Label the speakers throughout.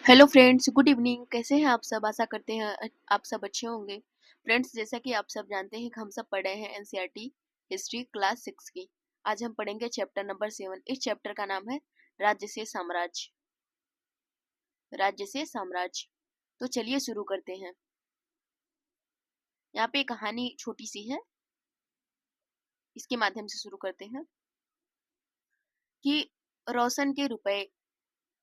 Speaker 1: Hello friends, good evening. कैसे हैं आप सब? आशा करते हैं आप सब अच्छे होंगे। फ्रेंड्स, जैसा कि आप सब जानते हैं कि हम सब पढ़े हैं एनसीईआरटी हिस्ट्री क्लास 6 की। आज हम पढ़ेंगे चैप्टर नंबर 7। इस चैप्टर का नाम है राज्य से साम्राज्य। राज्य से साम्राज्य। तो चलिए शुरू करते हैं। यहाँ पे कहानी छोटी सी है, इसके माध्यम से शुरू करते हैं कि रोशन के रुपए।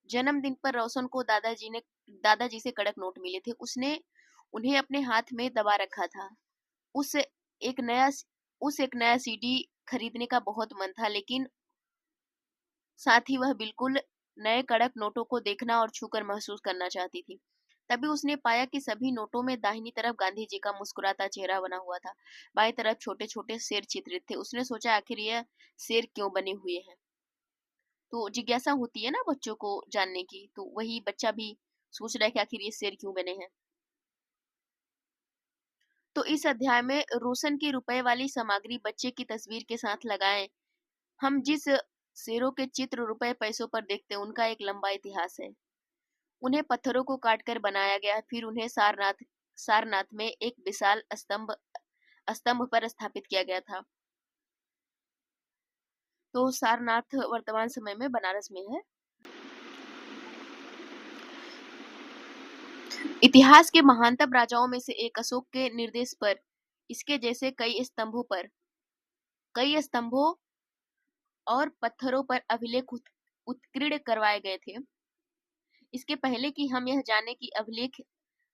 Speaker 1: जन्मदिन पर रोशन को दादाजी से कड़क नोट मिले थे। उसने उन्हें अपने हाथ में दबा रखा था। उस एक नया उस एक नया सीडी खरीदने का बहुत मन था, लेकिन साथ ही वह बिल्कुल नए कड़क नोटों को देखना और छूकर महसूस करना चाहती थी। तभी उसने पाया कि सभी नोटों में दाहिनी तरफ गांधी जी का मुस्कुराता चेहरा बना हुआ था। बाईं तरफ छोटे छोटे शेर चित्रित थे। उसने सोचा, आखिर यह शेर क्यों बने हुए हैं? तो जिज्ञासा होती है ना बच्चों को जानने की, तो वही बच्चा भी सोच रहा है कि आखिर ये शेर क्यों बने हैं। तो इस अध्याय में रोशन की रुपए वाली सामग्री बच्चे की तस्वीर के साथ लगाएं। हम जिस शेरों के चित्र रुपए पैसों पर देखते हैं, उनका एक लंबा इतिहास है। उन्हें पत्थरों को काटकर बनाया गया, फिर उन्हें सारनाथ सारनाथ में एक विशाल स्तंभ स्तंभ पर स्थापित किया गया था। तो सारनाथ वर्तमान समय में बनारस में है। इतिहास के महानतम राजाओं में से एक अशोक के निर्देश पर इसके जैसे कई स्तंभों और पत्थरों पर अभिलेख उत्कीर्ण करवाए गए थे। इसके पहले कि हम यह जाने कि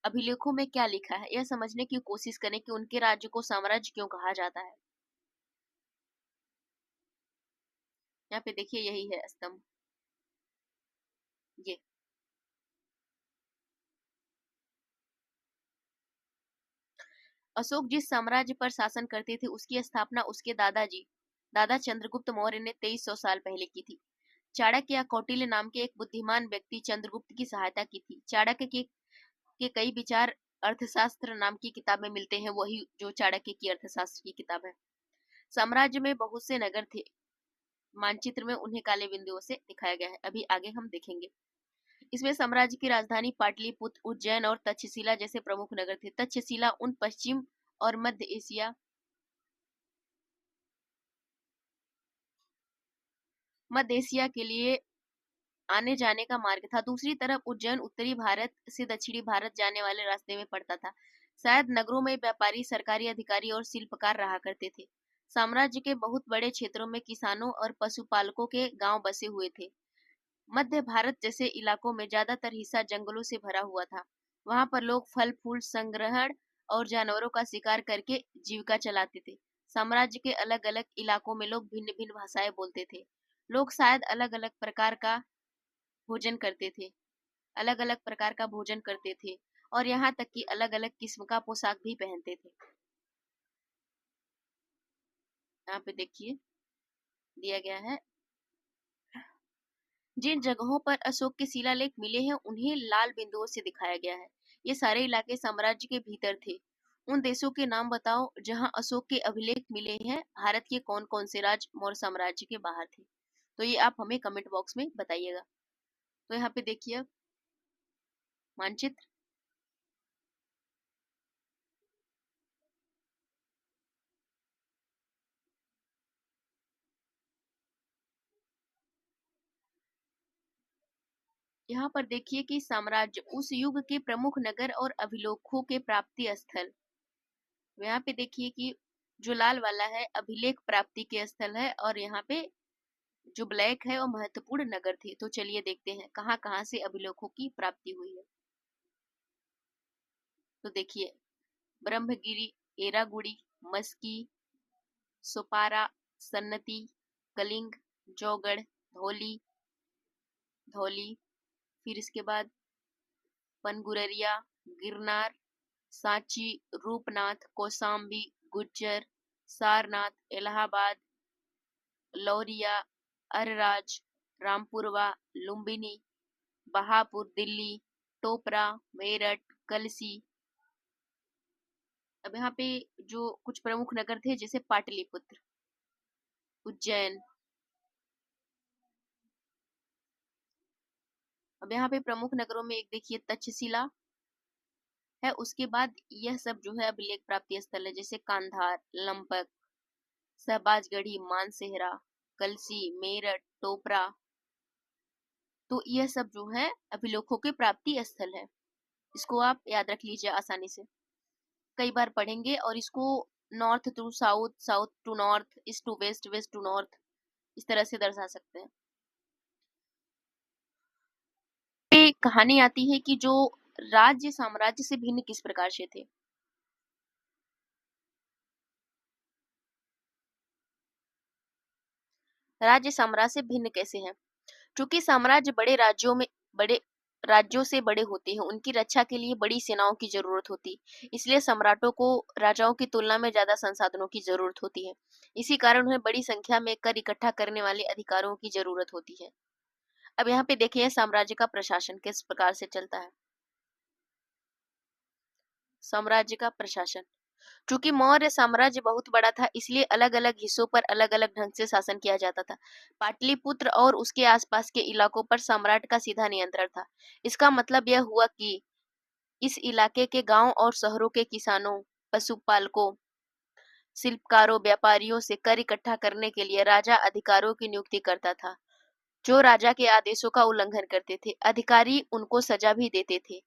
Speaker 1: अभिलेखों में क्या लिखा है, यह समझने की कोशिश करें कि उनके राज्य को साम्राज्य क्यों कहा जाता है। यहाँ पे देखिए, यही है स्तंभ। ये अशोक जिस साम्राज्य पर शासन करते थे, उसकी स्थापना उसके दादा चंद्रगुप्त मौर्य ने 2300 साल पहले की थी। चाणक्य या कौटिल्य नाम के एक बुद्धिमान व्यक्ति चंद्रगुप्त की सहायता की थी। चाणक्य के कई विचार अर्थशास्त्र नाम की किताब में मिलते हैं, वही जो चाणक्य की अर्थशास्त्र की किताब है। साम्राज्य में बहुत से नगर थे। मानचित्र में उन्हें काले बिंदुओं से दिखाया गया है, अभी आगे हम देखेंगे। इसमें साम्राज्य की राजधानी पाटलिपुत्र, उज्जैन और तक्षशिला जैसे प्रमुख नगर थे। तक्षशिला उन पश्चिम और मध्य एशिया के लिए आने जाने का मार्ग था। दूसरी तरफ उज्जैन उत्तरी भारत से दक्षिणी भारत जाने वाले रास्ते में पड़ता था। शायद नगरों में व्यापारी, सरकारी अधिकारी और शिल्पकार रहा करते थे। साम्राज्य के बहुत बड़े क्षेत्रों में किसानों और पशुपालकों के गांव बसे हुए थे। मध्य भारत जैसे इलाकों में ज्यादातर हिस्सा जंगलों से भरा हुआ था। वहां पर लोग फल फूल संग्रहण और जानवरों का शिकार करके जीविका चलाते थे। साम्राज्य के अलग अलग इलाकों में लोग भिन्न भिन्न भाषाएं बोलते थे। लोग शायद अलग अलग प्रकार का भोजन करते थे और यहाँ तक कि अलग अलग किस्म का पोशाक भी पहनते थे। यहाँ पे देखिए, दिया गया है। जिन जगहों पर अशोक के शिलालेख मिले हैं, उन्हें लाल बिंदुओं से दिखाया गया है। ये सारे इलाके साम्राज्य के भीतर थे। उन देशों के नाम बताओ जहां अशोक के अभिलेख मिले हैं। भारत के कौन कौन से राज्य मौर्य साम्राज्य के बाहर थे? तो ये आप हमें कमेंट बॉक्स में बताइएगा। तो यहाँ पे देखिए मानचित्र। यहाँ पर देखिए कि साम्राज्य उस युग के प्रमुख नगर और अभिलेखों के प्राप्ति स्थल। यहाँ पे देखिए कि जो लाल वाला है अभिलेख प्राप्ति के स्थल है, और यहाँ पे जो ब्लैक है वो महत्वपूर्ण नगर थे। तो चलिए देखते हैं कहाँ कहाँ से अभिलेखों की प्राप्ति हुई है। तो देखिए, ब्रह्मगिरी, एरागुड़ी, मस्की, सोपारा, सन्नती, कलिंग, जौगढ़, धौली धौली फिर इसके बाद पनगुररिया, गिरनार, सांची, रूपनाथ, कौशाम्बी, गुज्जर, सारनाथ, इलाहाबाद, लौरिया, अरराज, रामपुरवा, लुम्बिनी, बहापुर दिल्ली, टोपरा, मेरठ, कलसी। अब यहाँ पे जो कुछ प्रमुख नगर थे, जैसे पाटलिपुत्र, उज्जैन, अब यहाँ पे प्रमुख नगरों में एक देखिए तक्षशिला है। उसके बाद यह सब जो है अभिलेख प्राप्ति स्थल है, जैसे कांधार, लंपक, शहबाजगढ़ी, मानसेहरा, कलसी, मेरठ, टोपरा। तो यह सब जो है अभिलेखों के प्राप्ति स्थल है। इसको आप याद रख लीजिए आसानी से, कई बार पढ़ेंगे। और इसको north to south, south to north, east to west, west to north, इस तरह से दर्शा सकते हैं। ये कहानी आती है कि जो राज्य साम्राज्य से भिन्न किस प्रकार से थे। राज्य साम्राज्य से भिन्न कैसे हैं? चूंकि साम्राज्य बड़े राज्यों से बड़े होते हैं, उनकी रक्षा के लिए बड़ी सेनाओं की जरूरत होती, इसलिए सम्राटों को राजाओं की तुलना में ज्यादा संसाधनों की जरूरत होती है। इसी कारण उन्हें बड़ी संख्या में कर इकट्ठा करने वाले अधिकारियों की जरूरत होती है। अब यहाँ पे देखिए साम्राज्य का प्रशासन किस प्रकार से चलता है। साम्राज्य का प्रशासन, चूंकि मौर्य साम्राज्य बहुत बड़ा था, इसलिए अलग अलग हिस्सों पर अलग अलग ढंग से शासन किया जाता था। पाटलिपुत्र और उसके आसपास के इलाकों पर सम्राट का सीधा नियंत्रण था। इसका मतलब यह हुआ कि इस इलाके के गांव और शहरों के किसानों, पशुपालकों, शिल्पकारों, व्यापारियों से कर इकट्ठा करने के लिए राजा अधिकारियों की नियुक्ति करता था, जो राजा के आदेशों का उल्लंघन करते थे। अधिकारी उनको सजा भी देते थे।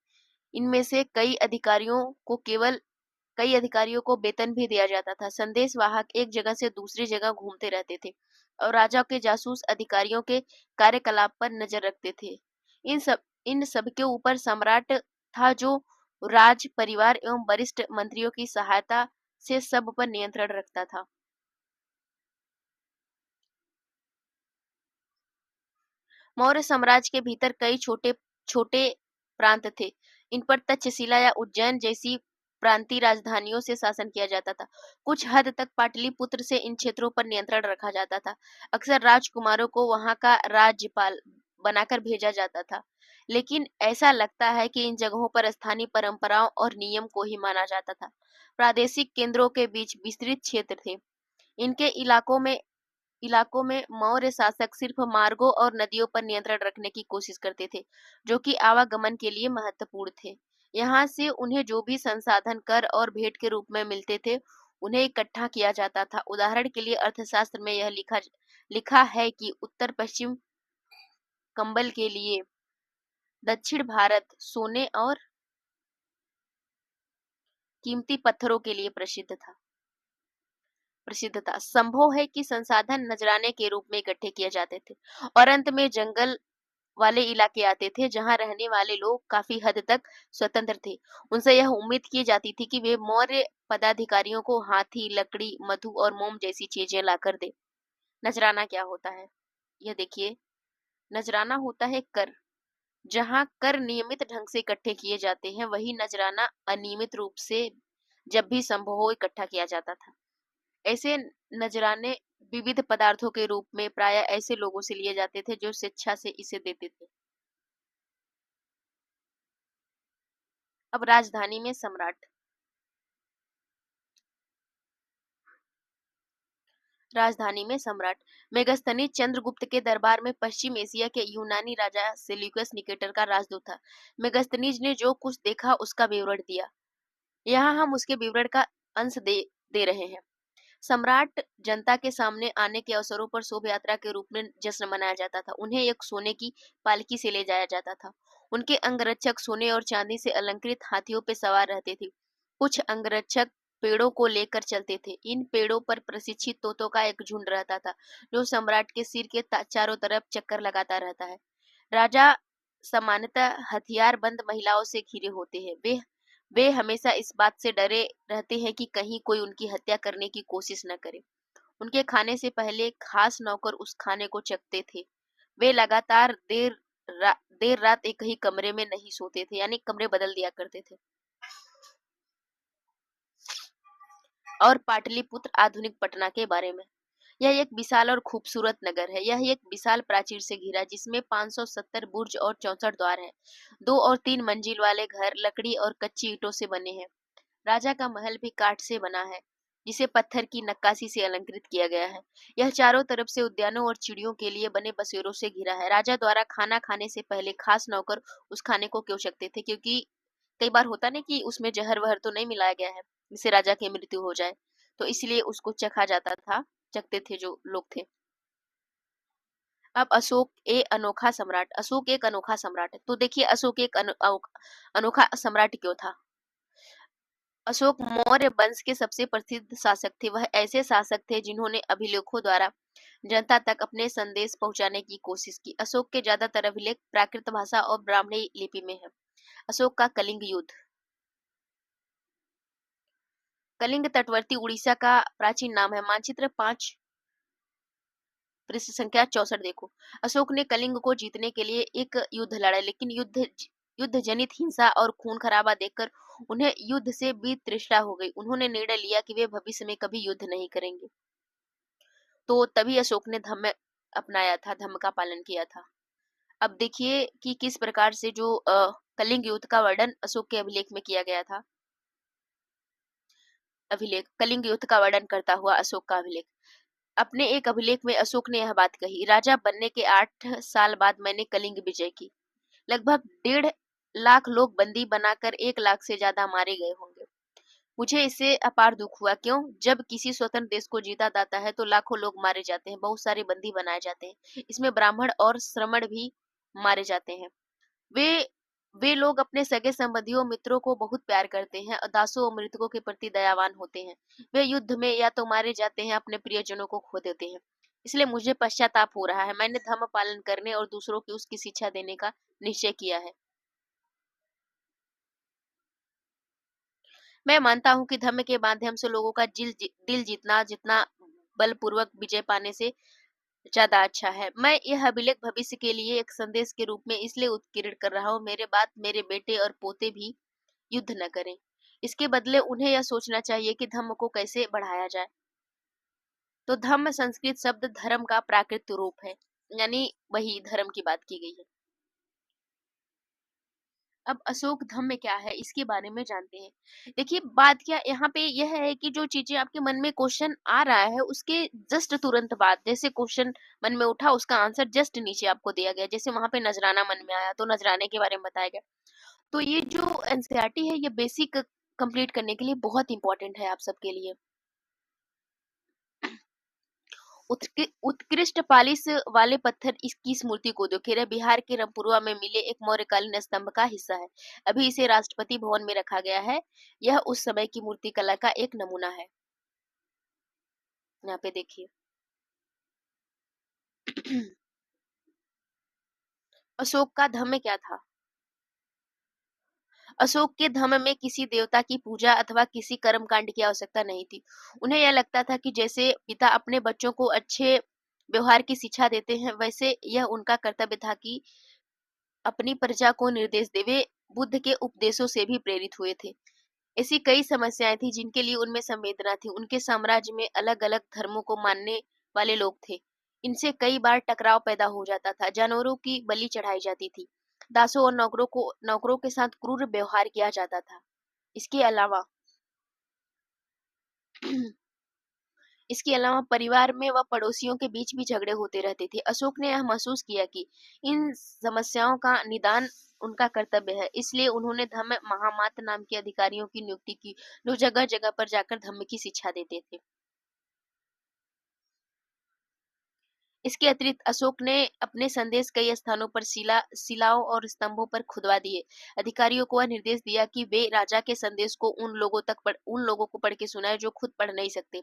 Speaker 1: इनमें से कई अधिकारियों को वेतन भी दिया जाता था। संदेश वाहक एक जगह से दूसरी जगह घूमते रहते थे और राजा के जासूस अधिकारियों के कार्यकलाप पर नजर रखते थे। इन सब के ऊपर सम्राट था, जो राज परिवार एवं वरिष्ठ मंत्रियों की सहायता से सब पर नियंत्रण रखता था। मौर्य साम्राज्य के भीतर कई छोटे छोटे प्रांत थे। इन पर तक्षशिला या उज्जैन जैसी प्रांतीय राजधानियों से शासन किया जाता था। कुछ हद तक पाटलिपुत्र से इन क्षेत्रों पर नियंत्रण रखा जाता था। अक्सर राजकुमारों को वहां का राज्यपाल बनाकर भेजा जाता था, लेकिन ऐसा लगता है कि इन जगहों पर स्थानीय परंपराओं और नियम को ही माना जाता था। प्रादेशिक केंद्रों के बीच विस्तृत क्षेत्र थे। इनके इलाकों में मौर्य शासक सिर्फ मार्गों और नदियों पर नियंत्रण रखने की कोशिश करते थे, जो कि आवागमन के लिए महत्वपूर्ण थे। यहाँ से उन्हें जो भी संसाधन कर और भेंट के रूप में मिलते थे, उन्हें इकट्ठा किया जाता था। उदाहरण के लिए अर्थशास्त्र में यह लिखा है कि उत्तर पश्चिम कंबल के लिए दक्षिण भारत सोने और कीमती पत्थरों के लिए प्रसिद्ध था। संभव है कि संसाधन नजराने के रूप में इकट्ठे किए जाते थे और अंत में जंगल वाले इलाके आते थे, जहां रहने वाले लोग काफी हद तक स्वतंत्र थे। उनसे यह उम्मीद की जाती थी कि वे मौर्य पदाधिकारियों को हाथी, लकड़ी, मधु और मोम जैसी चीजें लाकर दे। नजराना क्या होता है? यह देखिए, नजराना होता है कर। जहां कर नियमित ढंग से इकट्ठे किए जाते हैं, वही नजराना अनियमित रूप से जब भी संभव हो इकट्ठा किया जाता था। ऐसे नजराने विविध पदार्थों के रूप में प्रायः ऐसे लोगों से लिए जाते थे जो स्वेच्छा से इसे देते थे। अब राजधानी में सम्राट। राजधानी में सम्राट मेगस्थनीज चंद्रगुप्त के दरबार में पश्चिम एशिया के यूनानी राजा सेल्यूकस निकेटर का राजदूत था। मेगस्थनीज ने जो कुछ देखा उसका विवरण दिया। यहाँ हम उसके विवरण का अंश दे रहे हैं। सम्राट जनता के सामने आने के अवसरों पर शोभा यात्रा के रूप में जश्न मनाया जाता था। उन्हें एक सोने की पालकी से ले जाया जाता था। उनके अंगरक्षक सोने और चांदी से अलंकृत हाथियों पर सवार रहते थे। कुछ अंगरक्षक पेड़ों को लेकर चलते थे। इन पेड़ों पर प्रशिक्षित तोतों का एक झुंड रहता था, जो सम्राट के सिर के चारों तरफ चक्कर लगाता रहता है। राजा सामान्यतः हथियार बंद महिलाओं से घिरे होते हैं। वे हमेशा इस बात से डरे रहते हैं कि कहीं कोई उनकी हत्या करने की कोशिश न करे। उनके खाने से पहले खास नौकर उस खाने को चखते थे। वे लगातार देर रात एक ही कमरे में नहीं सोते थे, यानी कमरे बदल दिया करते थे। और पाटलिपुत्र आधुनिक पटना के बारे में। यह एक विशाल और खूबसूरत नगर है। यह एक विशाल प्राचीर से घिरा, जिसमें 570 बुर्ज और 64 द्वार हैं। 2 और 3 मंजिल वाले घर लकड़ी और कच्ची ईंटों से बने हैं। राजा का महल भी काठ से बना है। जिसे पत्थर की नक्काशी से अलंकृत किया गया है। यह चारों तरफ से उद्यानों और चिड़ियों के लिए बने बसेरों से घिरा है। राजा द्वारा खाना खाने से पहले खास नौकर उस खाने को क्यों सकते थे, क्योंकि कई बार होता ना कि उसमें जहर वहर तो नहीं मिलाया गया है जिससे राजा की मृत्यु हो जाए, तो इसलिए उसको चखा जाता था, चखते थे जो लोग थे। अब अशोक एक अनोखा सम्राट है। तो देखिए अशोक एक अनोखा सम्राट क्यों था। अशोक मौर्य वंश के सबसे प्रसिद्ध शासक थे। वह ऐसे शासक थे जिन्होंने अभिलेखों द्वारा जनता तक अपने संदेश पहुंचाने की कोशिश की। अशोक के ज्यादातर अभिलेख प्राकृत भाषा और ब्राह्मणी लिपि में है। अशोक का कलिंग युद्ध। कलिंग तटवर्ती उड़ीसा का प्राचीन नाम है। मानचित्र 5 पृष्ठ संख्या 64 देखो। अशोक ने कलिंग को जीतने के लिए एक युद्ध लड़ा, लेकिन युद्ध जनित हिंसा और खून खराबा देखकर उन्हें युद्ध से वितृष्णा हो गई। उन्होंने निर्णय लिया कि वे भविष्य में कभी युद्ध नहीं करेंगे। तो तभी अशोक ने धम्म अपनाया था, धम्म का पालन किया था। अब देखिए कि किस प्रकार से जो कलिंग युद्ध का वर्णन अशोक के अभिलेख में किया गया था। अभिलेख कलिंग युद्ध का वर्णन करता हुआ अशोक का अभिलेख। अपने एक अभिलेख में अशोक ने यह बात कही, राजा बनने के 8 साल बाद मैंने कलिंग विजय की। लगभग 1.5 लाख लोग बंदी बनाकर 1 लाख से ज्यादा मारे गए होंगे। मुझे इससे अपार दुख हुआ। क्यों? जब किसी स्वतंत्र देश को जीता जाता है तो लाखों लोग मारे जाते हैं, बहुत सारे बंदी बनाए जाते हैं, इसमें ब्राह्मण और श्रमण भी मारे जाते हैं। वे वे लोग अपने सगे संबंधियों मित्रों को बहुत प्यार करते हैं और दासों और मृतकों के प्रति दयावान होते हैं। वे युद्ध में या तो मारे जाते हैं, अपने प्रियजनों को खो देते हैं। इसलिए मुझे पश्चाताप हो रहा है। मैंने धर्म पालन करने और दूसरों की उसकी शिक्षा देने का निश्चय किया है। मैं मानता हूँ कि धर्म के माध्यम से लोगों का दिल जीतना जितना बलपूर्वक विजय पाने से ज्यादा अच्छा है। मैं यह अभिलेख भविष्य के लिए एक संदेश के रूप में इसलिए उत्कीर्ण कर रहा हूँ, मेरे बाद मेरे बेटे और पोते भी युद्ध न करें। इसके बदले उन्हें यह सोचना चाहिए कि धर्म को कैसे बढ़ाया जाए। तो धम्म संस्कृत शब्द धर्म का प्राकृत रूप है, यानी वही धर्म की बात की गई है। अब अशोक धम्म क्या है इसके बारे में जानते हैं। देखिए बात क्या यहाँ पे यह है कि जो चीजें आपके मन में क्वेश्चन आ रहा है उसके जस्ट तुरंत बाद, जैसे क्वेश्चन मन में उठा उसका आंसर जस्ट नीचे आपको दिया गया। जैसे वहां पे नजराना मन में आया तो नजराने के बारे में बताया गया। तो ये जो एनसीईआरटी है ये बेसिक कंप्लीट करने के लिए बहुत इंपॉर्टेंट है आप सबके लिए। उत्कृष्ट पालिश वाले पत्थर इसकी स्मृति को देखिए, बिहार के रामपुरवा में मिले एक मौर्यकालीन स्तंभ का हिस्सा है। अभी इसे राष्ट्रपति भवन में रखा गया है। यह उस समय की मूर्तिकला का एक नमूना है। यहाँ पे देखिए। अशोक का धम्म क्या था। अशोक के धम्म में किसी देवता की पूजा अथवा किसी कर्म कांड की आवश्यकता नहीं थी। उन्हें यह लगता था कि जैसे पिता अपने बच्चों को अच्छे व्यवहार की शिक्षा देते हैं, वैसे यह उनका कर्तव्य था कि अपनी प्रजा को निर्देश दे। वे बुद्ध के उपदेशों से भी प्रेरित हुए थे। ऐसी कई समस्याएं थी जिनके लिए उनमें संवेदना थी। उनके साम्राज्य में अलग अलग धर्मों को मानने वाले लोग थे। इनसे कई बार टकराव पैदा हो जाता था। जानवरों की बलि चढ़ाई जाती थी। दासों और नौकरों के साथ क्रूर व्यवहार किया जाता था। इसके अलावा इसके अलावा परिवार में व पड़ोसियों के बीच भी झगड़े होते रहते थे। अशोक ने यह महसूस किया कि इन समस्याओं का निदान उनका कर्तव्य है। इसलिए उन्होंने धम्म महामात्र नाम के अधिकारियों की नियुक्ति की, जो जगह जगह पर जाकर धम्म की शिक्षा देते थे। इसके अतिरिक्त अशोक ने अपने संदेश कई स्थानों पर शिलाओं और स्तंभों पर खुदवा दिए। अधिकारियों को वह निर्देश दिया कि वे राजा के संदेश को उन लोगों को पढ़ के सुनाए जो खुद पढ़ नहीं सकते।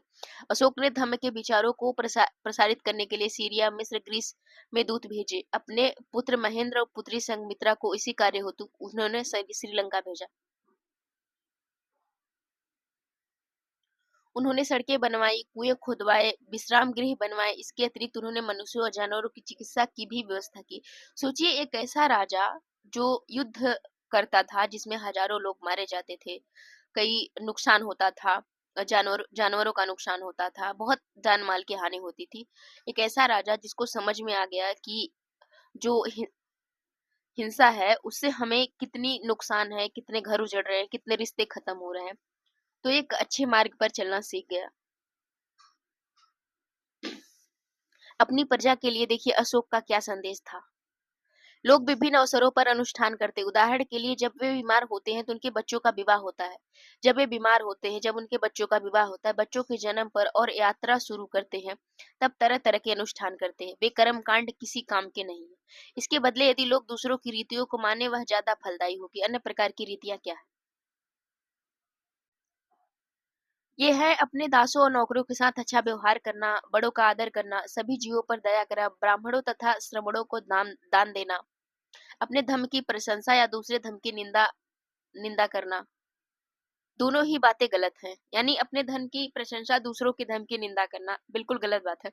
Speaker 1: अशोक ने धम्म के विचारों को प्रसारित करने के लिए सीरिया, मिस्र, ग्रीस में दूत भेजे। अपने पुत्र महेंद्र और पुत्री संघमित्रा को इसी कार्य हेतु उन्होंने श्रीलंका भेजा। उन्होंने सड़कें बनवाई, कुएं खुदवाए, विश्राम गृह बनवाए। इसके अतिरिक्त उन्होंने मनुष्यों और जानवरों की चिकित्सा की भी व्यवस्था की। सोचिए एक ऐसा राजा जो युद्ध करता था जिसमें हजारों लोग मारे जाते थे, कई नुकसान होता था, जानवरों का नुकसान होता था, बहुत जान माल की हानि होती थी। एक ऐसा राजा जिसको समझ में आ गया कि जो हिंसा है उससे हमें कितनी नुकसान है, कितने घर उजड़ रहे हैं, कितने रिश्ते खत्म हो रहे हैं। तो एक अच्छे मार्ग पर चलना सीख गया। अपनी प्रजा के लिए देखिए अशोक का क्या संदेश था। लोग विभिन्न अवसरों पर अनुष्ठान करते हैं। उदाहरण के लिए जब वे बीमार होते हैं तो उनके बच्चों का विवाह होता है। जब वे बीमार होते हैं, जब उनके बच्चों का विवाह होता है, बच्चों के जन्म पर और यात्रा शुरू करते हैं, तब तरह तरह के अनुष्ठान करते हैं। वे कर्म कांड किसी काम के नहीं है। इसके बदले यदि लोग दूसरों की रीतियों को माने वह ज्यादा फलदायी होगी। अन्य प्रकार की रीतियां क्या है? ये है अपने दासों और नौकरों के साथ अच्छा व्यवहार करना, बड़ों का आदर करना, सभी जीवों पर दया करना, ब्राह्मणों तथा श्रमणों को दान दान देना, अपने धर्म की प्रशंसा या दूसरे धर्म की निंदा निंदा करना। दोनों ही बातें गलत हैं। यानी अपने धर्म की प्रशंसा, दूसरों के धर्म की निंदा करना बिल्कुल गलत बात है।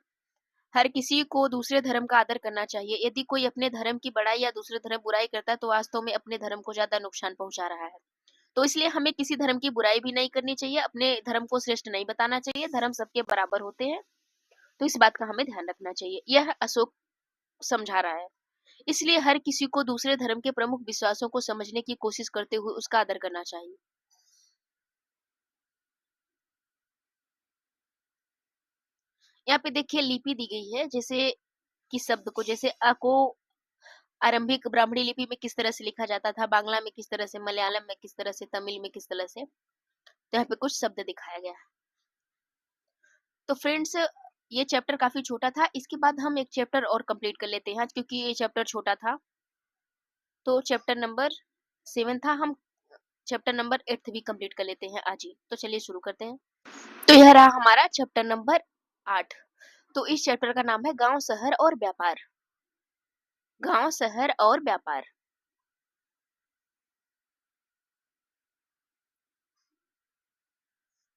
Speaker 1: हर किसी को दूसरे धर्म का आदर करना चाहिए। यदि कोई अपने धर्म की बड़ाई या दूसरे धर्म बुराई करता है तो वास्तव में अपने धर्म को ज्यादा नुकसान पहुंचा रहा है। तो इसलिए हमें किसी धर्म की बुराई भी नहीं करनी चाहिए, अपने धर्म को श्रेष्ठ नहीं बताना चाहिए। धर्म सबके बराबर होते हैं, तो इस बात का हमें ध्यान रखना चाहिए। यह अशोक समझा रहा है। इसलिए हर किसी को दूसरे धर्म के प्रमुख विश्वासों को समझने की कोशिश करते हुए उसका आदर करना चाहिए। यहाँ पे देखिए लिपि दी गई है, जैसे कि शब्द को, जैसे अ को आरंभिक ब्राह्मणी लिपि में किस तरह से लिखा जाता था, बांग्ला में किस तरह से, मलयालम में किस तरह से, तमिल में किस तरह से। तो यहाँ पे कुछ शब्द दिखाया गया है। तो फ्रेंड्स, ये चैप्टर काफी छोटा था। इसके बाद हम एक चैप्टर और कंप्लीट कर लेते हैं आज, क्योंकि ये चैप्टर छोटा था। तो चैप्टर नंबर 7 था, हम चैप्टर नंबर 8 भी कंप्लीट कर लेते हैं आज ही। तो चलिए शुरू करते हैं। तो यह रहा हमारा चैप्टर नंबर 8। तो इस चैप्टर का नाम है गांव, शहर और व्यापार। गांव, शहर और व्यापार।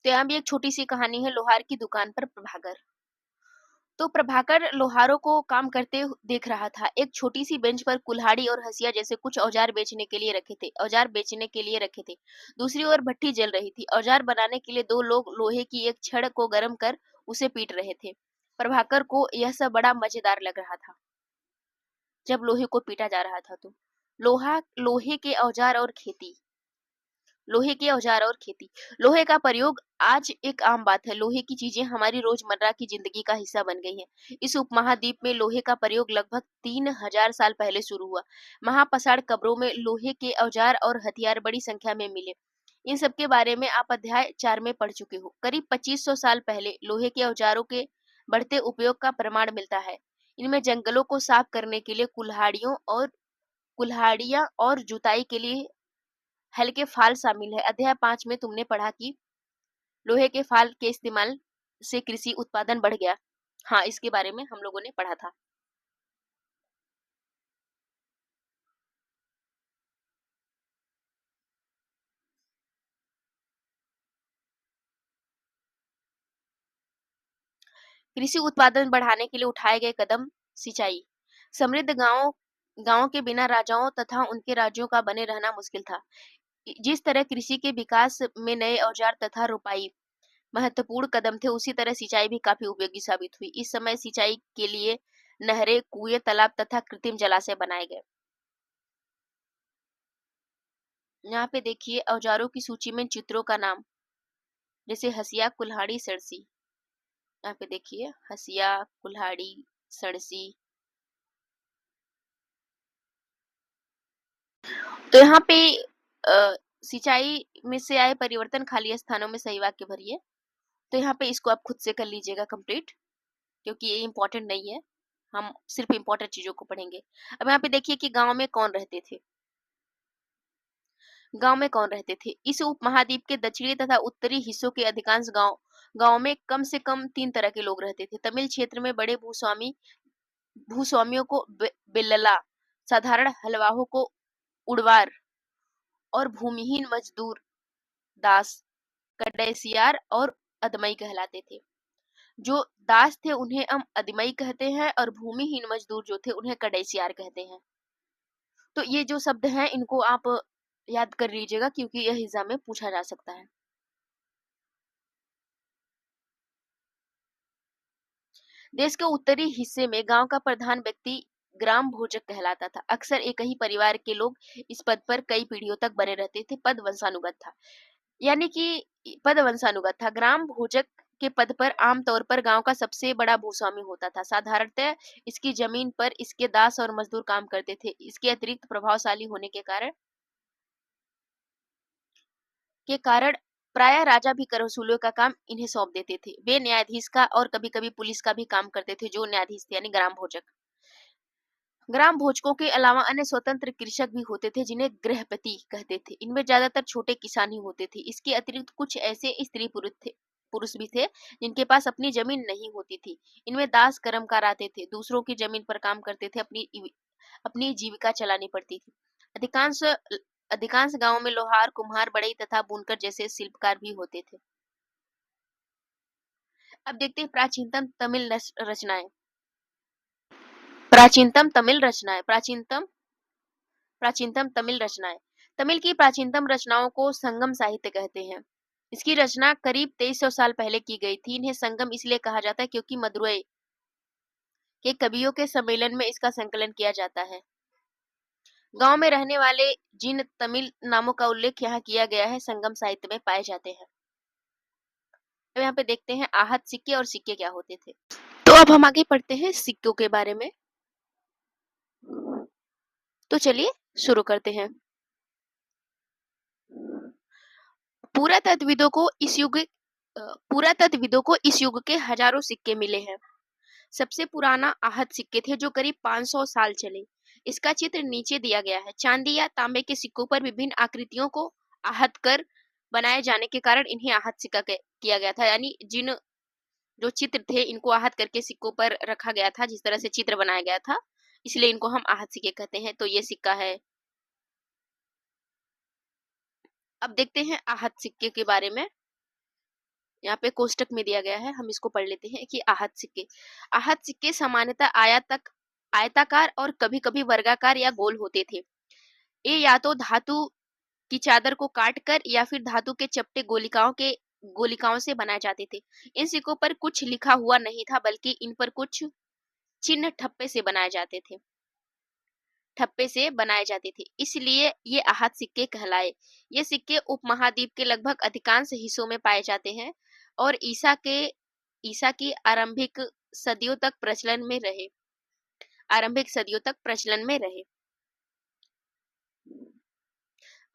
Speaker 1: तो यहाँ भी एक छोटी सी कहानी है, लोहार की दुकान पर प्रभाकर। तो प्रभाकर लोहारों को काम करते देख रहा था। एक छोटी सी बेंच पर कुल्हाड़ी और हंसिया जैसे कुछ औजार बेचने के लिए रखे थे। दूसरी ओर भट्ठी जल रही थी। औजार बनाने के लिए दो लोग लोहे की एक छड़ को गर्म कर उसे पीट रहे थे। प्रभाकर को यह सब बड़ा मजेदार लग रहा था। जब लोहे को पीटा जा रहा था तो लोहे के औजार और खेती। लोहे के औजार और खेती। लोहे का प्रयोग आज एक आम बात है। लोहे की चीजें हमारी रोजमर्रा की जिंदगी का हिस्सा बन गई हैं। इस उपमहाद्वीप में लोहे का प्रयोग लगभग 3000 साल पहले शुरू हुआ। महापसाड़ कब्रों में लोहे के औजार और हथियार बड़ी संख्या में मिले। इन सब के बारे में आप अध्याय 4 में पढ़ चुके हो। करीब 2500 साल पहले लोहे के औजारों के बढ़ते उपयोग का प्रमाण मिलता है। इनमें जंगलों को साफ करने के लिए कुल्हाड़ियां और जुताई के लिए हल्के फाल शामिल है। अध्याय 5 में तुमने पढ़ा कि लोहे के फाल के इस्तेमाल से कृषि उत्पादन बढ़ गया। हाँ, इसके बारे में हम लोगों ने पढ़ा था। कृषि उत्पादन बढ़ाने के लिए उठाए गए कदम। सिंचाई। समृद्ध गांवों के बिना राजाओं तथा उनके राज्यों का बने रहना मुश्किल था। जिस तरह कृषि के विकास में नए औजार तथा रोपाई महत्वपूर्ण कदम थे, उसी तरह सिंचाई भी काफी उपयोगी साबित हुई। इस समय सिंचाई के लिए नहरें, कुएं, तालाब तथा कृत्रिम जलाशय बनाए गए। यहाँ पे देखिए औजारों की सूची में चित्रों का नाम, जैसे हसिया, कुल्हाड़ी, सरसी। यहाँ पे देखिए हसिया, कुल्हाड़ी, सरसी। तो यहाँ पे सिंचाई में से आए परिवर्तन खाली स्थानों में सही वाक्य भरिए। तो यहाँ पे इसको आप खुद से कर लीजिएगा कंप्लीट, क्योंकि ये इम्पोर्टेंट नहीं है। हम सिर्फ इम्पोर्टेंट चीजों को पढ़ेंगे। अब यहाँ पे देखिए कि गांव में कौन रहते थे। गांव में कौन रहते थे? इस उपमहाद्वीप के दक्षिणी तथा उत्तरी हिस्सों के अधिकांश गांव में कम से कम 3 तरह के लोग रहते थे। तमिल क्षेत्र में बड़े भूस्वामियों को बिल्लला, साधारण हलवाहों को उड़वार और भूमिहीन मजदूर दास, कडेसियार और अदमई कहलाते थे। जो दास थे उन्हें हम अदमई कहते हैं और भूमिहीन मजदूर जो थे उन्हें कडेसियार कहते हैं। तो ये जो शब्द हैं इनको आप याद कर लीजिएगा, क्योंकि यह एग्जाम में पूछा जा सकता है। देश के उत्तरी हिस्से में गांव का प्रधान व्यक्ति ग्राम भोजक कहलाता था। अक्सर एक ही परिवार के लोग इस पद पर कई पीढ़ियों तक बने रहते थे। पद वंशानुगत था। यानी कि पद वंशानुगत था। ग्राम भोजक के पद पर आमतौर पर गांव का सबसे बड़ा भूस्वामी होता था। साधारणतः इसकी जमीन पर इसके दास और मजदूर काम करते थे। इसके अतिरिक्त प्रभावशाली होने के कारण प्रायः राजा भी कर वसूलियों का काम इन्हें सौंप देते थे। वे न्यायाधीश का और कभी-कभी पुलिस का भी काम करते थे, जो न्यायाधीश थे यानी ग्राम भोजक। ग्राम भोजकों के अलावा अन्य स्वतंत्र कृषक भी होते थे, जिन्हें गृहपति कहते थे। इनमें ज्यादातर छोटे किसान ही होते थे। इसके अतिरिक्त कुछ ऐसे स्त्री पुरुष भी थे जिनके पास अपनी जमीन नहीं होती थी। इनमें दास कर्मकार आते थे, दूसरों की जमीन पर काम करते थे, अपनी जीविका चलानी पड़ती थी। अधिकांश अधिकांश गांवों में लोहार, कुम्हार, बढ़ई तथा बुनकर जैसे शिल्पकार भी होते थे। अब देखते हैं रचनाएं। प्राचीनतम तमिल रचनाएं प्राचीनतम प्राचीनतम तमिल रचनाएं तमिल की प्राचीनतम रचनाओं को संगम साहित्य कहते हैं। इसकी रचना करीब 2300 साल पहले की गई थी। इन्हें संगम इसलिए कहा जाता है क्योंकि मदुरई के कवियों के सम्मेलन में इसका संकलन किया जाता है। गांव में रहने वाले जिन तमिल नामों का उल्लेख यहाँ किया गया है, संगम साहित्य में पाए जाते हैं। तो यहाँ पे देखते हैं आहत सिक्के और सिक्के क्या होते थे। तो अब हम आगे पढ़ते हैं सिक्कों के बारे में। तो चलिए शुरू करते हैं। पुरातत्वविदों को इस युग के हजारों सिक्के मिले हैं। सबसे पुराना आहत सिक्के थे जो करीब 500 साल चले। इसका चित्र नीचे दिया गया है। चांदी या तांबे के सिक्कों पर विभिन्न आकृतियों को आहत कर बनाए जाने के कारण इन्हें आहत सिक्का किया गया था। यानी जिन जो चित्र थे इनको आहत करके सिक्कों पर रखा गया था, जिस तरह से चित्र बनाया गया था, इसलिए इनको हम आहत सिक्के कहते हैं। तो ये सिक्का है। अब देखते हैं आहत सिक्के के बारे में। यहाँ पे कोष्टक में दिया गया है, हम इसको पढ़ लेते हैं कि आहत सिक्के सामान्यतः आयताकार और कभी-कभी वर्गाकार या गोल होते थे। ये या तो धातु की चादर को काटकर या फिर धातु के चपटे गोलिकाओं से बनाए जाते थे। इन सिक्कों पर कुछ लिखा हुआ नहीं था, बल्कि इन पर कुछ चिन्ह ठप्पे से बनाए जाते थे, इसलिए ये आहत सिक्के कहलाए। ये सिक्के उपमहाद्वीप के लगभग अधिकांश हिस्सों में पाए जाते हैं और ईसा की आरंभिक सदियों तक प्रचलन में रहे।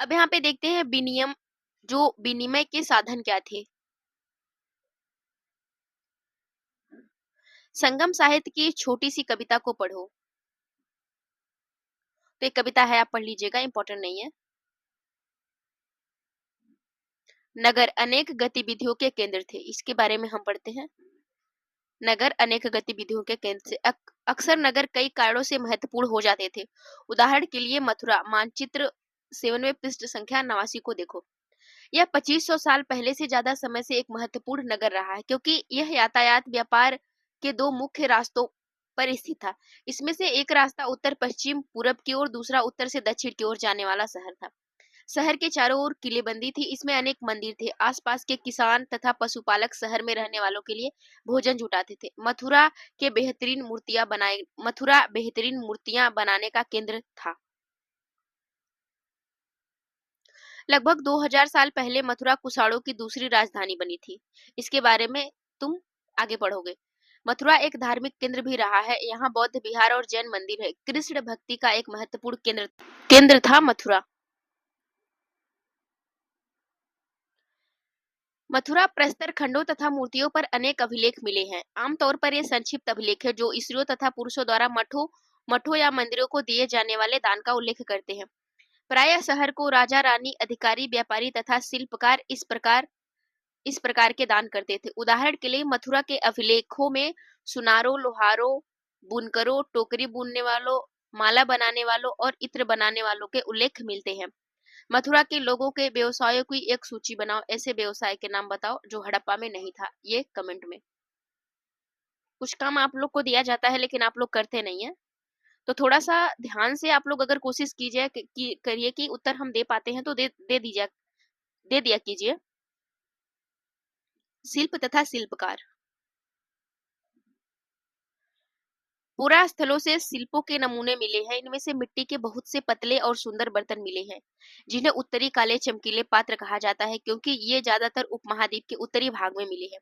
Speaker 1: अब यहाँ पे देखते हैं विनिमय के साधन क्या थे। संगम साहित्य की छोटी सी कविता को पढ़ो। तो एक कविता है, आप पढ़ लीजिएगा, इंपॉर्टेंट नहीं है। नगर अनेक गतिविधियों के केंद्र थे। इसके बारे में हम पढ़ते हैं। नगर अनेक गतिविधियों के केंद्र से अक्सर नगर कई कारणों से महत्वपूर्ण हो जाते थे। उदाहरण के लिए मथुरा। मानचित्र 7वें पृष्ठ संख्या 89 को देखो। यह 2500 साल पहले से ज्यादा समय से एक महत्वपूर्ण नगर रहा है, क्योंकि यह यातायात व्यापार के दो मुख्य रास्तों पर स्थित था। इसमें से एक रास्ता उत्तर पश्चिम पूरब की ओर, दूसरा उत्तर से दक्षिण की ओर जाने वाला शहर था। शहर के चारों ओर किलेबंदी थी। इसमें अनेक मंदिर थे। आसपास के किसान तथा पशुपालक शहर में रहने वालों के लिए भोजन जुटाते थे। मथुरा बेहतरीन मूर्तियां बनाने का केंद्र था। लगभग 2000 साल पहले मथुरा कुषाणों की दूसरी राजधानी बनी थी। इसके बारे में तुम आगे पढ़ोगे। मथुरा एक धार्मिक केंद्र भी रहा है। यहाँ बौद्ध विहार और जैन मंदिर है। कृष्ण भक्ति का एक महत्वपूर्ण केंद्र था मथुरा। मथुरा प्रस्तर खंडों तथा मूर्तियों पर अनेक अभिलेख मिले हैं। आमतौर पर ये संक्षिप्त अभिलेख है जो स्त्रियों तथा पुरुषों द्वारा मठों या मंदिरों को दिए जाने वाले दान का उल्लेख करते हैं। प्रायः शहर को राजा, रानी, अधिकारी, व्यापारी तथा शिल्पकार इस प्रकार के दान करते थे। उदाहरण के लिए मथुरा के अभिलेखों में सुनारों, लोहारों, बुनकरों, टोकरी बुनने वालों, माला बनाने वालों और इत्र बनाने वालों के उल्लेख मिलते हैं। मथुरा के लोगों के व्यवसायों की एक सूची बनाओ। ऐसे व्यवसाय के नाम बताओ जो हड़प्पा में नहीं था। ये कमेंट में। कुछ काम आप लोग को दिया जाता है लेकिन आप लोग करते नहीं है, तो थोड़ा सा ध्यान से आप लोग अगर कोशिश कीजिए करिए कि उत्तर हम दे पाते हैं तो दे दिया कीजिए। शिल्प तथा शिल्पकार। पुरा स्थलों से शिल्पों के नमूने मिले हैं। इनमें से मिट्टी के बहुत से पतले और सुंदर बर्तन मिले हैं, जिन्हें उत्तरी काले चमकीले पात्र कहा जाता है, क्योंकि ये ज्यादातर उपमहाद्वीप के उत्तरी भाग में मिले हैं।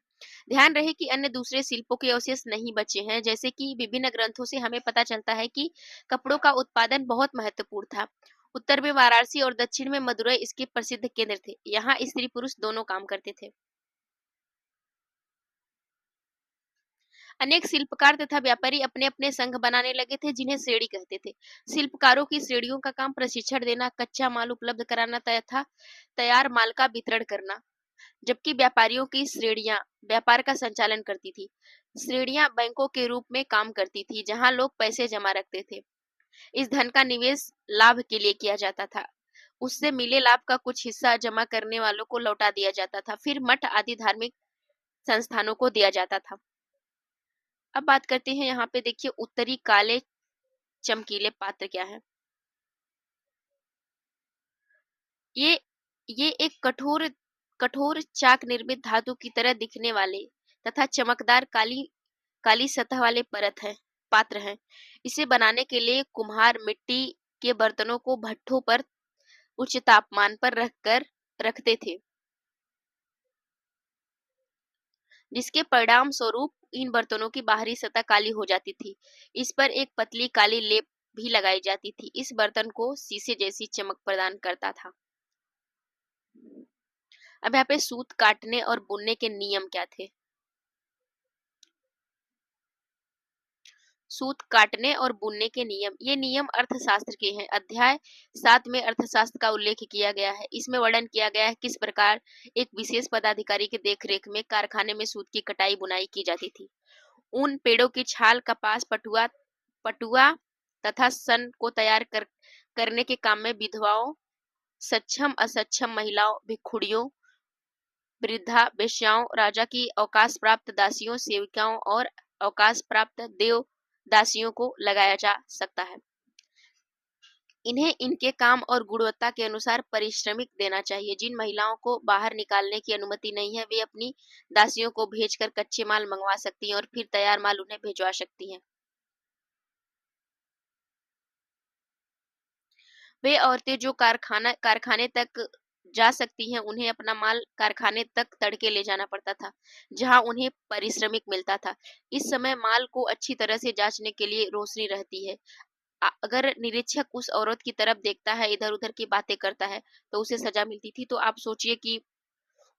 Speaker 1: ध्यान रहे कि अन्य दूसरे शिल्पों के अवशेष नहीं बचे हैं। जैसे कि विभिन्न ग्रंथों से हमें पता चलता है कि कपड़ों का उत्पादन बहुत महत्वपूर्ण था। उत्तर में वाराणसी और दक्षिण में मदुरै इसके प्रसिद्ध केंद्र थे। यहाँ स्त्री पुरुष दोनों काम करते थे। अनेक शिल्पकार तथा व्यापारी अपने अपने संघ बनाने लगे थे, जिन्हें श्रेणी कहते थे। शिल्पकारों की श्रेणियों का काम प्रशिक्षण देना, कच्चा माल उपलब्ध कराना तथा तैयार माल का वितरण करना, जबकि व्यापारियों की श्रेणियां व्यापार का संचालन करती थी। श्रेणियां बैंकों के रूप में काम करती थी, जहां लोग पैसे जमा रखते थे। इस धन का निवेश लाभ के लिए किया जाता था। उससे मिले लाभ का कुछ हिस्सा जमा करने वालों को लौटा दिया जाता था, फिर मठ आदि धार्मिक संस्थानों को दिया जाता था। अब बात करते हैं, यहाँ पे देखिए उत्तरी काले चमकीले पात्र क्या है। ये ये एक कठोर कठोर चाक निर्मित धातु की तरह दिखने वाले तथा चमकदार काली काली सतह वाले परत है पात्र हैं। इसे बनाने के लिए कुम्हार मिट्टी के बर्तनों को भट्ठों पर उच्च तापमान पर रखकर रखते थे, जिसके परिणाम स्वरूप इन बर्तनों की बाहरी सतह काली हो जाती थी। इस पर एक पतली काली लेप भी लगाई जाती थी। इस बर्तन को शीशे जैसी चमक प्रदान करता था। अब यहाँ पे सूत काटने और बुनने के नियम क्या थे। सूत काटने और बुनने के नियम, ये नियम अर्थशास्त्र के हैं। अध्याय 7 में अर्थशास्त्र का उल्लेख किया गया है। इसमें वर्णन किया गया है किस प्रकार एक विशेष पदाधिकारी के देखरेख में कारखाने में सूत की कटाई बुनाई की जाती थी। ऊन, पेड़ों की छाल, कपास, पटुआ पटुआ तथा सन को तैयार करने के काम में विधवाओं, सक्षम असक्षम महिलाओं, भिखुड़ियों, वृद्धा, वेश्याओं, राजा की अवकाश प्राप्त दासियों, सेविकाओं और अवकाश प्राप्त देव दासियों को लगाया जा सकता है। इन्हें इनके काम और गुणवत्ता के अनुसार पारिश्रमिक देना चाहिए। जिन महिलाओं को बाहर निकालने की अनुमति नहीं है, वे अपनी दासियों को भेजकर कच्चे माल मंगवा सकती हैं और फिर तैयार माल उन्हें भिजवा सकती हैं। वे औरतें जो कारखाने तक जा सकती हैं, उन्हें अपना माल कारखाने तक तड़के ले जाना पड़ता था, जहां उन्हें पारिश्रमिक मिलता था। इस समय माल को अच्छी तरह से जांचने के लिए रोशनी रहती है। अगर निरीक्षक उस औरत की तरफ देखता है, इधर-उधर की बातें करता है, तो उसे सजा मिलती थी। तो आप सोचिए कि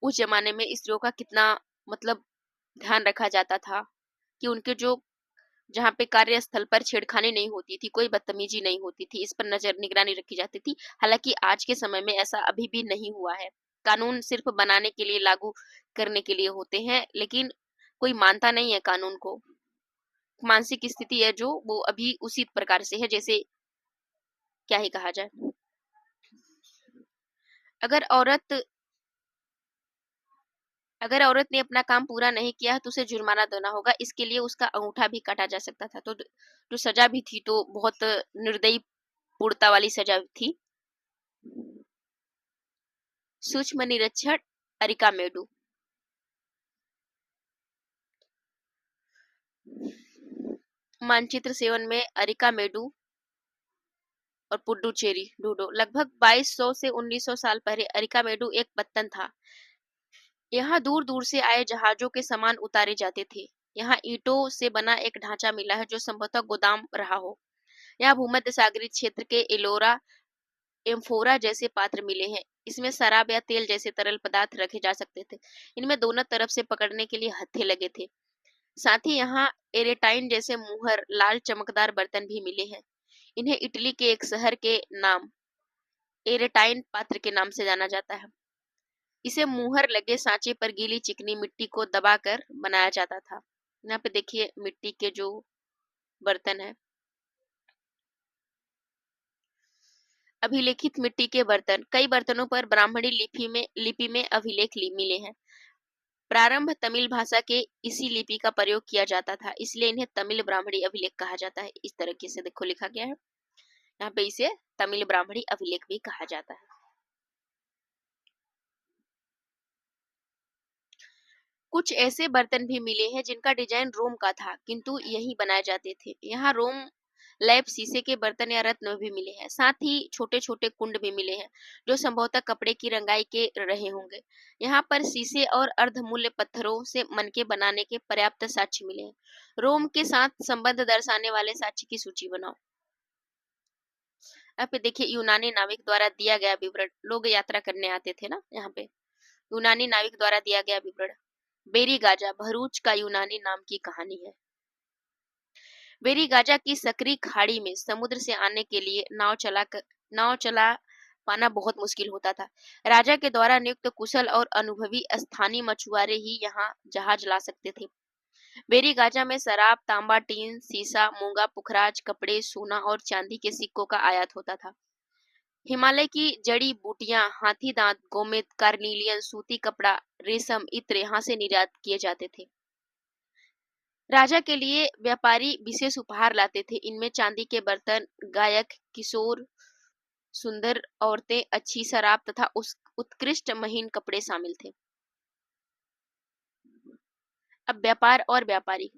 Speaker 1: उस जमाने में स्त्रियों का कितना मतलब ध्यान रखा जाता था कि उनके जो जहाँ पे कार्यस्थल पर छेड़खानी नहीं होती थी, कोई बदतमीजी नहीं होती थी, इस पर नजर निगरानी रखी जाती थी। हालांकि आज के समय में ऐसा अभी भी नहीं हुआ है। कानून सिर्फ बनाने के लिए, लागू करने के लिए होते हैं, लेकिन कोई मानता नहीं है कानून को। मानसिक स्थिति है जो वो अभी उसी प्रकार से है, जैसे क्या ही कहा जाए। अगर औरत अगर औरत ने अपना काम पूरा नहीं किया है, तो उसे जुर्माना देना होगा। इसके लिए उसका अंगूठा भी काटा जा सकता था। तो जो सजा भी थी, तो बहुत निर्दयी पूर्णता वाली सजा थी। सूक्ष्म निरीक्षण अरिकामेडू। मानचित्र सेवन में अरिकामेडू और पुडुचेरी डूडो। लगभग 2200 से 1900 साल पहले अरिकामेडू एक पत्तन था। यहाँ दूर दूर से आए जहाजों के सामान उतारे जाते थे। यहाँ ईंटों से बना एक ढांचा मिला है, जो संभवतः गोदाम रहा हो। यहाँ भूमध्य सागरीय क्षेत्र के एलोरा एम्फोरा जैसे पात्र मिले हैं। इसमें शराब या तेल जैसे तरल पदार्थ रखे जा सकते थे। इनमें दोनों तरफ से पकड़ने के लिए हत्थे लगे थे। साथ ही यहाँ एरेटाइन जैसे मुहर लाल चमकदार बर्तन भी मिले हैं। इन्हें इटली के एक शहर के नाम एरेटाइन पात्र के नाम से जाना जाता है। इसे मुहर लगे सांचे पर गीली चिकनी मिट्टी को दबाकर बनाया जाता था। यहाँ पे देखिए मिट्टी के जो बर्तन है। अभिलेखित मिट्टी के बर्तन, कई बर्तनों पर ब्राह्मणी लिपि में अभिलेख मिले हैं। प्रारंभ तमिल भाषा के इसी लिपि का प्रयोग किया जाता था, इसलिए इन्हें तमिल ब्राह्मणी अभिलेख कहा जाता है। इस तरीके से देखो लिखा गया है। यहाँ पे इसे तमिल ब्राह्मणी अभिलेख भी कहा जाता है। कुछ ऐसे बर्तन भी मिले हैं जिनका डिजाइन रोम का था, किंतु यही बनाए जाते थे। यहाँ रोम लैब शीशे के बर्तन या रत्न भी मिले हैं। साथ ही छोटे छोटे कुंड भी मिले हैं जो संभवतः कपड़े की रंगाई के रहे होंगे। यहाँ पर शीशे और अर्धमूल्य पत्थरों से मनके बनाने के पर्याप्त साक्ष्य मिले हैं। रोम के साथ संबंध दर्शाने वाले साक्ष्य की सूची बनाओ। यहाँ पे देखिए यूनानी नाविक द्वारा दिया गया विवरण। लोग यात्रा करने आते थे ना यहाँ पे। यूनानी नाविक द्वारा दिया गया विवरण। बेरी गाजा भरूच का यूनानी नाम की कहानी है। बेरी गाजा की सकरी खाड़ी में समुद्र से आने के लिए नाव चला पाना बहुत मुश्किल होता था। राजा के द्वारा नियुक्त कुशल और अनुभवी स्थानीय मछुआरे ही यहाँ जहाज ला सकते थे। बेरी गाजा में शराब, तांबा, टीन, सीसा, मूंगा, पुखराज, कपड़े, सोना और चांदी के सिक्कों का आयात होता था। हिमालय की जड़ी बूटियां, हाथी दांत, गोमेद, कार्निलियन, सूती कपड़ा, रेशम, इत्र यहाँ से निर्यात किए जाते थे। राजा के लिए व्यापारी विशेष उपहार लाते थे। इनमें चांदी के बर्तन, गायक, किशोर, सुंदर औरतें, अच्छी शराब तथा उत्कृष्ट महीन कपड़े शामिल थे। अब व्यापार और व्यापारी।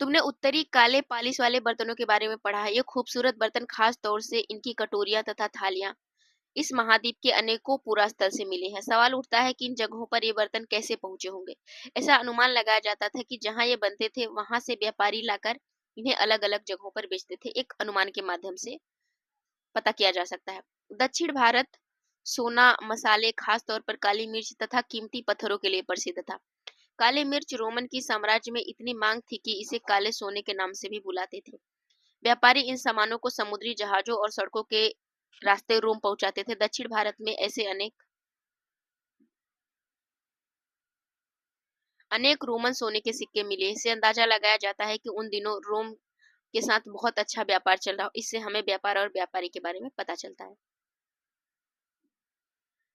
Speaker 1: तुमने उत्तरी काले पालिश वाले बर्तनों के बारे में पढ़ा है। ये खूबसूरत बर्तन खास तौर से इनकी कटोरियां तथा थालियां इस महाद्वीप के अनेकों पुरास्थल से मिले हैं। सवाल उठता है कि इन जगहों पर ये बर्तन कैसे पहुंचे होंगे। ऐसा अनुमान लगाया जाता था कि जहां ये बनते थे वहां से व्यापारी लाकर इन्हें अलग अलग जगहों पर बेचते थे। एक अनुमान के माध्यम से पता किया जा सकता है। दक्षिण भारत सोना, मसाले, खास तौर पर काली मिर्च तथा कीमती पत्थरों के लिए प्रसिद्ध था। काली मिर्च रोमन की साम्राज्य में इतनी मांग थी कि इसे काले सोने के नाम से भी बुलाते थे। व्यापारी इन सामानों को समुद्री जहाजों और सड़कों के रास्ते रोम पहुंचाते थे। दक्षिण भारत में ऐसे अनेक रोमन सोने के सिक्के मिले। इससे अंदाजा लगाया जाता है कि उन दिनों रोम के साथ बहुत अच्छा व्यापार चल रहा हो। इससे हमें व्यापार और व्यापारी के बारे में पता चलता है।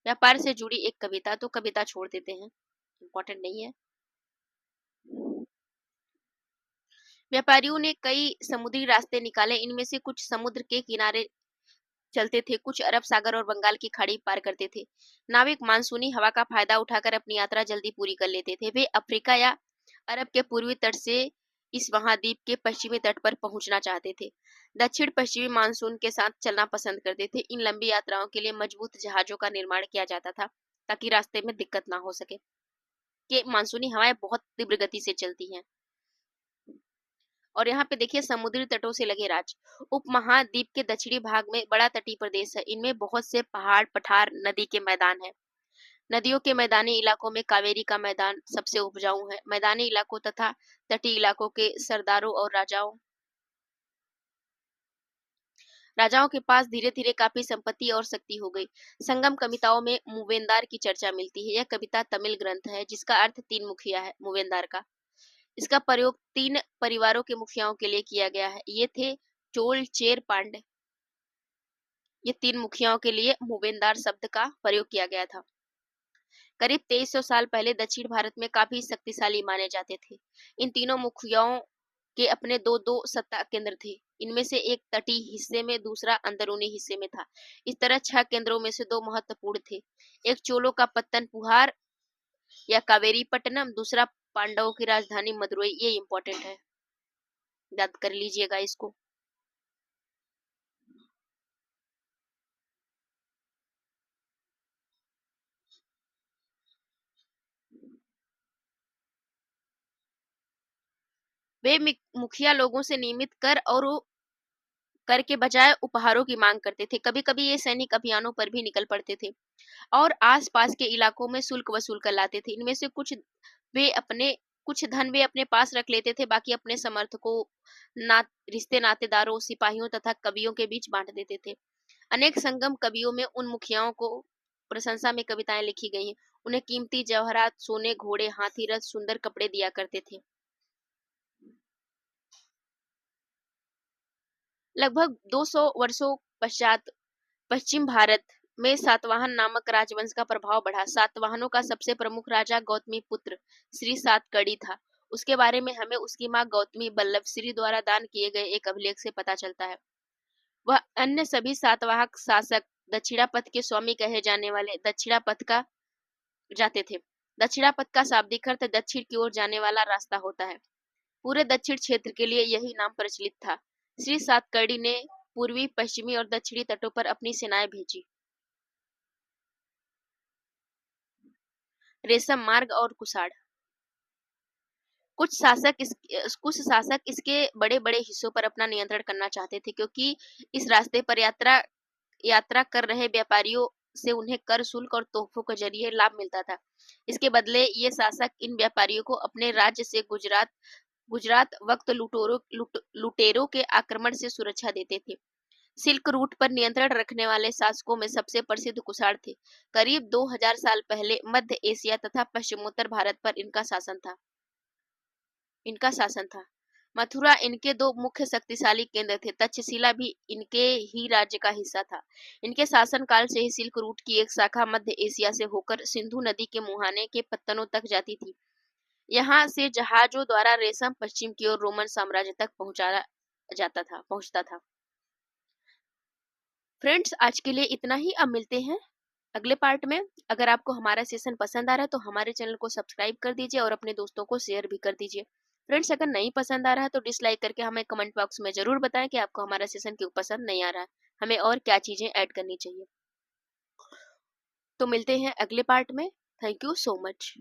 Speaker 1: व्यापार से जुड़ी एक कविता, तो कविता छोड़ देते हैं, इंपॉर्टेंट नहीं है। व्यापारियों ने कई समुद्री रास्ते निकाले। इनमें से कुछ समुद्र के किनारे चलते थे, कुछ अरब सागर और बंगाल की खाड़ी पार करते थे। नाविक मानसूनी हवा का फायदा उठाकर अपनी यात्रा जल्दी पूरी कर लेते थे। वे अफ्रीका या अरब के पूर्वी तट से इस महाद्वीप के पश्चिमी तट पर पहुंचना चाहते थे। दक्षिण पश्चिमी मानसून के साथ चलना पसंद करते थे। इन लंबी यात्राओं के लिए मजबूत जहाजों का निर्माण किया जाता था ताकि रास्ते में दिक्कत ना हो सके। कि मानसूनी हवाएं बहुत तीव्र गति से चलती हैं। और यहाँ पे देखिए समुद्री तटों से लगे राज्य। उपमहाद्वीप के दक्षिणी भाग में बड़ा तटीय प्रदेश है। इनमें बहुत से पहाड़, पठार, नदी के मैदान हैं। नदियों के मैदानी इलाकों में कावेरी का मैदान सबसे उपजाऊ है। मैदानी इलाकों तथा तटीय इलाकों के सरदारों और राजाओं के पास धीरे धीरे काफी संपत्ति और शक्ति हो गई। संगम कविताओं में मूवेंदार की चर्चा मिलती है। यह कविता तमिल ग्रंथ है जिसका अर्थ तीन मुखिया है। मूवेंदार का इसका प्रयोग 3 परिवारों के मुखियाओं के लिए किया गया है। ये थे चोल, चेर, पांड्य। ये 3 मुखियाओं के लिए मूवेंदार शब्द का प्रयोग किया गया था। करीब 2300 साल पहले दक्षिण भारत में काफी शक्तिशाली माने जाते थे। इन तीनों मुखियाओं के अपने दो दो सत्ता केंद्र थे। इनमें से एक तटीय हिस्से में, दूसरा अंदरूनी हिस्से में था। इस तरह 6 केंद्रों में से 2 महत्वपूर्ण थे। एक चोलों का पत्तन पुहार या कावेरी पट्टनम, दूसरा पांडवों की राजधानी मदुरई। ये इंपॉर्टेंट है, याद कर लीजिएगा इसको। वे मुखिया लोगों से नियमित कर के बजाय उपहारों की मांग करते थे। कभी-कभी ये सैनिक अभियानों पर भी निकल पड़ते थे और आसपास के इलाकों में शुल्क वसूल कर लाते थे। इनमें से कुछ धन वे अपने पास रख लेते थे, बाकी अपने समर्थकों, नातेदारों, सिपाहियों तथा कवियों के बीच बांट देते थे। अनेक संगम कवियों में उन मुखियाओं को प्रशंसा में कविताएं लिखी गई हैं। उन्हें कीमती जवाहरात, सोने, घोड़े, हाथी, रथ, सुंदर कपड़े दिया करते थे। लगभग 200 वर्षों पश्चात पश्चिम भारत में सातवाहन नामक राजवंश का प्रभाव बढ़ा। सातवाहनों का सबसे प्रमुख राजा गौतमी पुत्र श्री सातकर्णी था। उसके बारे में हमें उसकी मां गौतमी बल्लभ श्री द्वारा दान किए गए एक अभिलेख से पता चलता है। वह अन्य सभी सातवाहक शासक दक्षिणापथ के स्वामी कहे जाने वाले दक्षिणापथ का जाते थे। दक्षिणापथ का शाब्दिक अर्थ दक्षिण की ओर जाने वाला रास्ता होता है। पूरे दक्षिण क्षेत्र के लिए यही नाम प्रचलित था। श्री सातकर्णी ने पूर्वी, पश्चिमी और दक्षिणी तटों पर अपनी सेनाएं भेजी। रेशम मार्ग और कुषाण। कुछ शासक इसके बड़े बड़े हिस्सों पर अपना नियंत्रण करना चाहते थे, क्योंकि इस रास्ते पर यात्रा कर रहे व्यापारियों से उन्हें कर, शुल्क और तोहफों के जरिए लाभ मिलता था। इसके बदले ये शासक इन व्यापारियों को अपने राज्य से गुजरात वक्त लुटेरों के आक्रमण से सुरक्षा देते थे। सिल्क रूट पर नियंत्रण रखने वाले शासकों में सबसे प्रसिद्ध कुषाण थे। करीब 2000 साल पहले मध्य एशिया तथा पश्चिमोत्तर भारत पर इनका शासन था। मथुरा इनके दो मुख्य शक्तिशाली केंद्र थे। तक्षशिला भी इनके ही राज्य का हिस्सा था। इनके शासन काल से ही सिल्क रूट की एक शाखा मध्य एशिया से होकर सिंधु नदी के मुहाने के पत्तनों तक जाती थी। यहाँ से जहाजों द्वारा रेशम पश्चिम की ओर रोमन साम्राज्य तक पहुंचता था। फ्रेंड्स, आज के लिए इतना ही। अब मिलते हैं अगले पार्ट में। अगर आपको हमारा सेशन पसंद आ रहा है तो हमारे चैनल को सब्सक्राइब कर दीजिए और अपने दोस्तों को शेयर भी कर दीजिए। फ्रेंड्स, अगर नहीं पसंद आ रहा है तो डिसलाइक करके हमें कमेंट बॉक्स में जरूर बताएं कि आपको हमारा सेशन क्यों पसंद नहीं आ रहा है, हमें और क्या चीजें ऐड करनी चाहिए। तो मिलते हैं अगले पार्ट में। Thank you so much.